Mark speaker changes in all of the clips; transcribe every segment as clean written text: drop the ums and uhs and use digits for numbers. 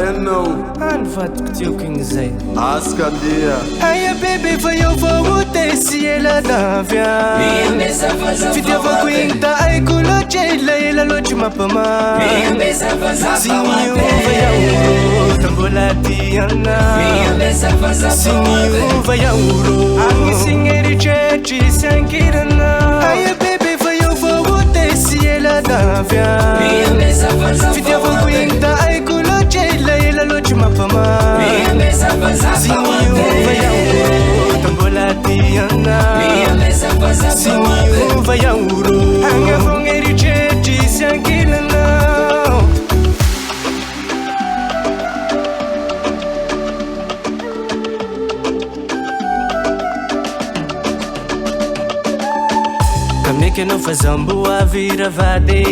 Speaker 1: hainao
Speaker 2: anfatiko zay
Speaker 1: aska ndia
Speaker 2: aya bebe fa eu vou descer ela da via fitiavako igny da aiko loatra ela loatra mapama siniova yauro da mbola tiana siniova yauro agnisigny eritreritry sy ankirana aya bebe fa eu vou descer ela da via fitiavako igny da aiko loatra ela loatra mapama siniova yauro da mbola tiana siniova yauro agna fogna eritreritry sy ankirana Kameke no fazambo avira vade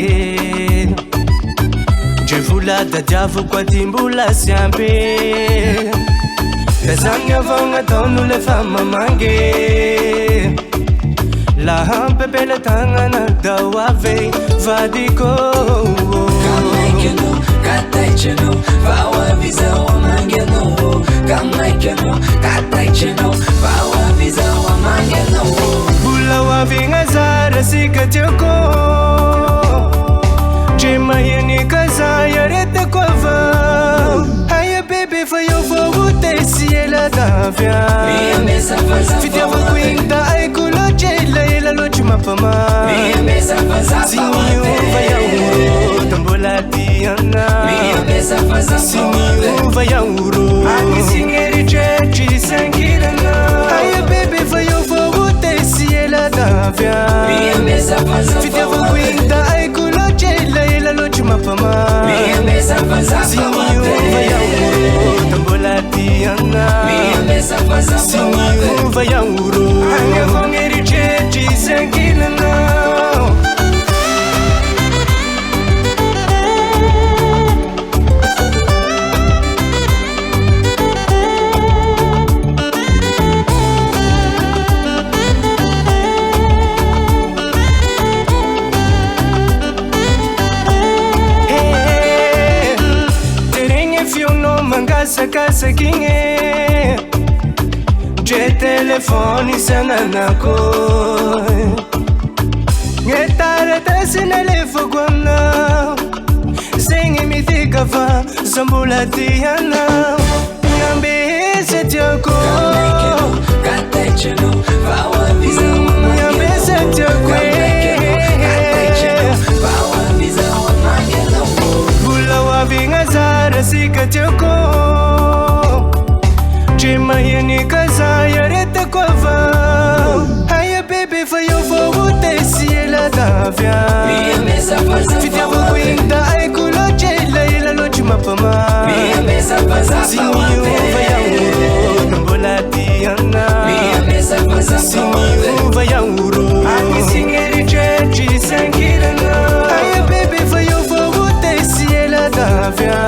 Speaker 2: Jevola da diavo kwa timbola siampe Kazanya vonga tonu le fama mange La hampe bela tangana dawave vadiko
Speaker 3: Kameke no kataiche no vawa visa wa mange no Kameke no kataiche no vawa visa wa mange no
Speaker 2: Bula wa vinga zara sikatioko Jema yeni kaza yarete kwa va Aya bebe fa yo vou descer ela da via Fitiavako igny da aiko loatra ela loatra mapama Siniova yauro da mbola tiana Siniova yauro agnisigny eritreritry sy ankirana aya bebe fa eu vou descer ela da via fitiavako igny da aiko loatra ela loatra mapama Siniova yauro da mbola tiana Siniova yauro agna fogna eritreritry sy ankirana Sakasakine Je telefoni sananako Ngetare tasina lefogwana Zengi mitika fa Zambula tiana Nyambe setiako
Speaker 3: Kameke no kataiche no vawa visa wa mange no
Speaker 2: Nyambe setiako
Speaker 3: kataiche no vawa visa wa mange no
Speaker 2: Bula wa vinga zara sikatiako Jema yeni kaza yarete kwa va Aya bebe fa eu vou descer ela da via Fitiavako igny da aiko loatra ela loatra mapama Siniova yauro da mbola tiana Siniova yauro agnisigny eritreritry sy ankirana aya bebe fa eu vou descer ela da via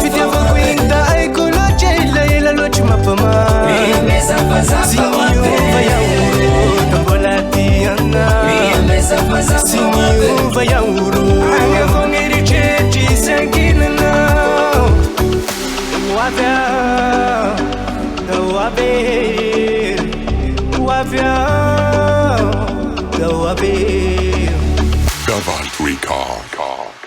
Speaker 2: Fitiavako igny da aiko loatra ela loatra mapama Siniova yauro da mbola tiana Siniova yauro agna fogna eritreritry sy ankirana Wavia da wabir Wavia da wabir
Speaker 4: Davant Record.